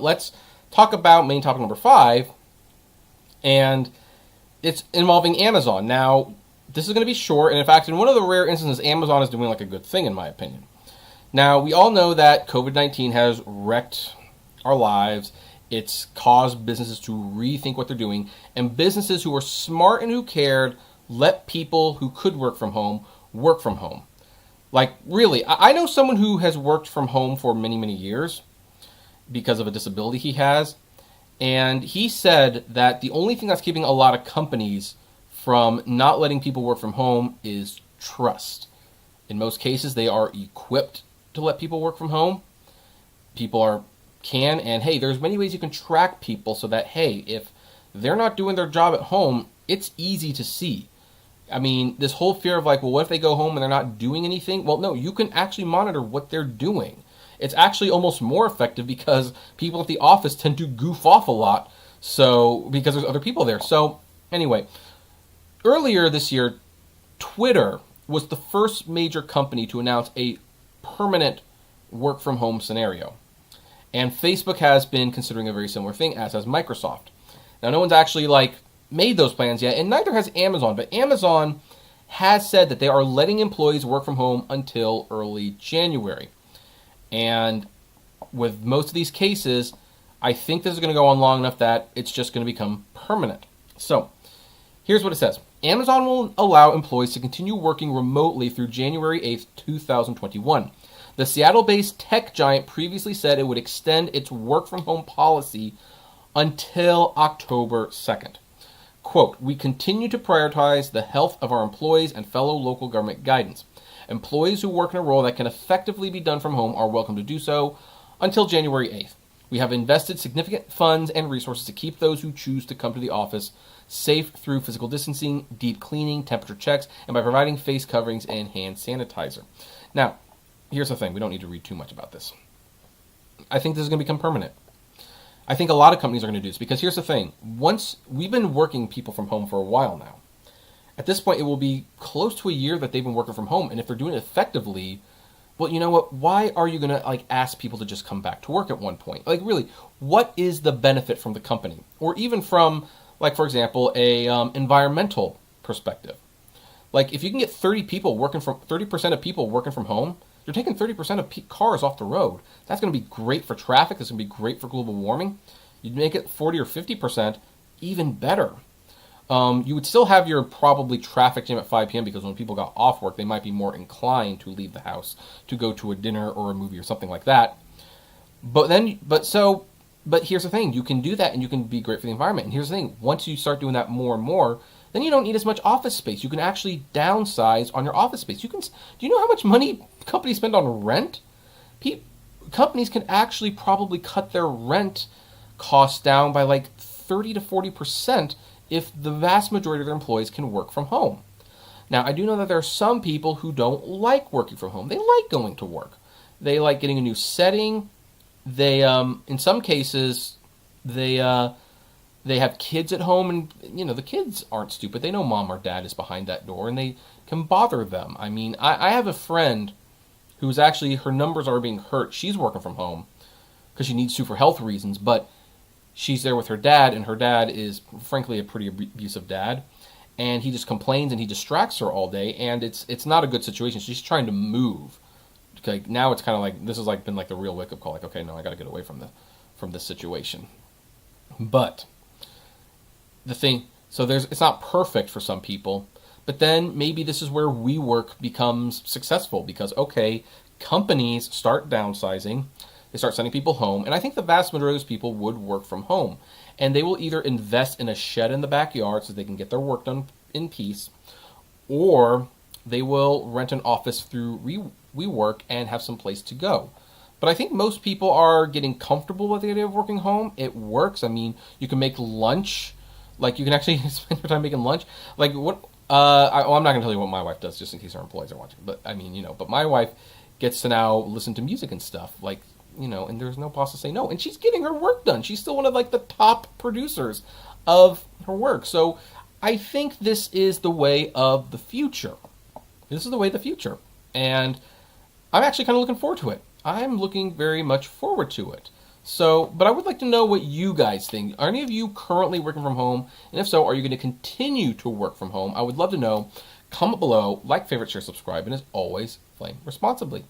But let's talk about main topic number 5, and it's involving Amazon. Now, this is going to be short, and in fact, in one of the rare instances, Amazon is doing like a good thing, in my opinion. Now, we all know that COVID-19 has wrecked our lives. It's caused businesses to rethink what they're doing, and businesses who are smart and who cared let people who could work from home work from home. Like, really, I know someone who has worked from home for many, many years because of a disability he has, and he said that the only thing that's keeping a lot of companies from not letting people work from home is trust. In most cases, they are equipped to let people work from home. People can, and hey, there's many ways you can track people so that, hey, if they're not doing their job at home, it's easy to see. I mean, this whole fear of like, well, what if they go home and they're not doing anything? Well, no, you can actually monitor what they're doing. It's actually almost more effective because people at the office tend to goof off a lot, so because there's other people there. So anyway, earlier this year, Twitter was the first major company to announce a permanent work from home scenario. And Facebook has been considering a very similar thing, as has Microsoft. Now, no one's actually made those plans yet, and neither has Amazon. But Amazon has said that they are letting employees work from home until early January. And with most of these cases, I think this is going to go on long enough that it's just going to become permanent. So, here's what it says. Amazon will allow employees to continue working remotely through January 8th, 2021. The Seattle-based tech giant previously said it would extend its work-from-home policy until October 2nd. Quote, "We continue to prioritize the health of our employees and fellow local government guidance. Employees who work in a role that can effectively be done from home are welcome to do so until January 8th. We have invested significant funds and resources to keep those who choose to come to the office safe through physical distancing, deep cleaning, temperature checks, and by providing face coverings and hand sanitizer." Now, here's the thing. We don't need to read too much about this. I think this is going to become permanent. I think a lot of companies are going to do this because here's the thing. Once we've been working people from home for a while now. At this point, it will be close to a year that they've been working from home. And if they're doing it effectively, well, you know what? Why are you going to ask people to just come back to work at one point? Really, what is the benefit from the company? Or even from, for example, a environmental perspective. If you can get 30% of people working from home, you're taking 30% of cars off the road. That's going to be great for traffic. That's going to be great for global warming. You'd make it 40 or 50%, even better. You would still have your probably traffic jam at 5 p.m. because when people got off work, they might be more inclined to leave the house to go to a dinner or a movie or something like that. But here's the thing. You can do that and you can be great for the environment. And here's the thing. Once you start doing that more and more, then you don't need as much office space. You can actually downsize on your office space. Do you know how much money companies spend on rent? Companies can actually probably cut their rent costs down by 30 to 40% if the vast majority of their employees can work from home. Now, I do know that there are some people who don't like working from home. They like going to work. They like getting a new setting. They, in some cases, they have kids at home, and the kids aren't stupid. They know mom or dad is behind that door, and they can bother them. I mean, I have a friend who's actually, her numbers are being hurt. She's working from home because she needs to for health reasons, but she's there with her dad, and her dad is, frankly, a pretty abusive dad, and he just complains and he distracts her all day, and it's not a good situation. She's trying to move. Okay, now it's kind of this has been the real wake-up call. Okay, no, I got to get away from this situation. But the thing, so it's not perfect for some people, but then maybe this is where WeWork becomes successful because, okay, companies start downsizing, they start sending people home, and I think the vast majority of those people would work from home. And they will either invest in a shed in the backyard so they can get their work done in peace, or they will rent an office through WeWork and have some place to go. But I think most people are getting comfortable with the idea of working home. It works. I mean, you can make lunch. You can actually spend your time making lunch. I'm not going to tell you what my wife does just in case our employees are watching. But, I mean, but my wife gets to now listen to music and stuff. And there's no boss to say no. And she's getting her work done. She's still one of, the top producers of her work. So I think this is the way of the future. This is the way of the future. And I'm actually kind of looking forward to it. I'm looking very much forward to it. So, but I would like to know what you guys think. Are any of you currently working from home? And if so, are you going to continue to work from home? I would love to know. Comment below, like, favorite, share, subscribe, and as always, flame responsibly.